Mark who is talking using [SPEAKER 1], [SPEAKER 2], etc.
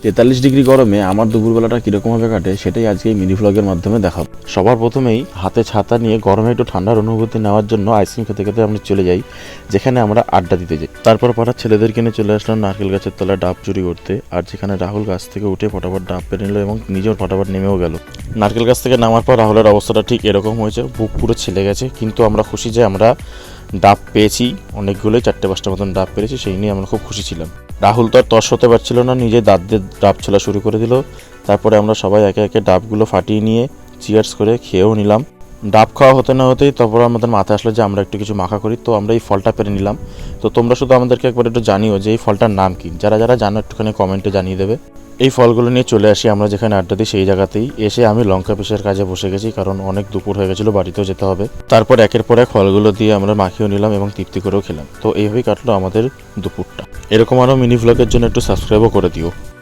[SPEAKER 1] 43 degree গরমে আমার দুপুরবেলাটা কীরকমভাবে কাটে সেটাই আজকে এই মিনি ভ্লগের মাধ্যমে দেখাবো। সবার প্রথমেই হাতে ছাতা নিয়ে গরমে একটু ঠান্ডার অনুভূতি নেওয়ার জন্য আইসক্রিম খেতে খেতে আমরা চলে যাই যেখানে আমরা আড্ডা দিতে যাই। তারপর পাড়ার ছেলেদেরকে নিয়ে চলে আসলাম নারকেল গাছের তলায় ডাব চুরি করতে। আর যেখানে রাহুল গাছ থেকে উঠে ফটাফট ডাব পেরে নিল এবং নিজেও ফটাফট নেমেও গেল। নারকেল গাছ থেকে নামার পর রাহুলের অবস্থাটা ঠিক এরকম হয়েছে, বুক পুরো ছেলে গেছে, কিন্তু আমরা খুশি যে আমরা ডাব পেয়েছি, অনেকগুলোই 4-5টা মতন ডাব পেরেছি, সেই নিয়ে আমরা খুব খুশি ছিলাম। রাহুল তো আর তর্স হতে পারছিল না, নিজে দাঁত দিয়ে ডাব ছোলা শুরু করে দিল। তারপরে আমরা সবাই একে একে ডাবগুলো ফাটিয়ে নিয়ে চিয়ার্স করে খেয়েও নিলাম। ডাব খাওয়া হতে না হতেই তারপর আমাদের মাথায় আসলো যে আমরা একটু কিছু মাখা করি, তো আমরা এই ফলটা পেরে নিলাম। তো তোমরা শুধু আমাদেরকে একবার একটু জানিও যে এই ফলটার নাম কি, যারা যারা জানো একটুখানি কমেন্টে জানিয়ে দেবে। এই ফলগুলো নিয়ে চলে আসি আমরা যেখানে আড্ডা দিই সেই জায়গাতেই। এসে আমি লঙ্কা পিসের কাজে বসে গেছি, কারণ অনেক দুপুর হয়ে গেছিলো, বাড়িতেও যেতে হবে। তারপর একের পর এক ফলগুলো দিয়ে আমরা মাখিয়েও নিলাম এবং তৃপ্তি করেও খেলাম। তো এইভাবেই কাটলো আমাদের দুপুরটা। এরকম আরও মিনি ভ্লগের জন্য একটু সাবস্ক্রাইবও করে দিও।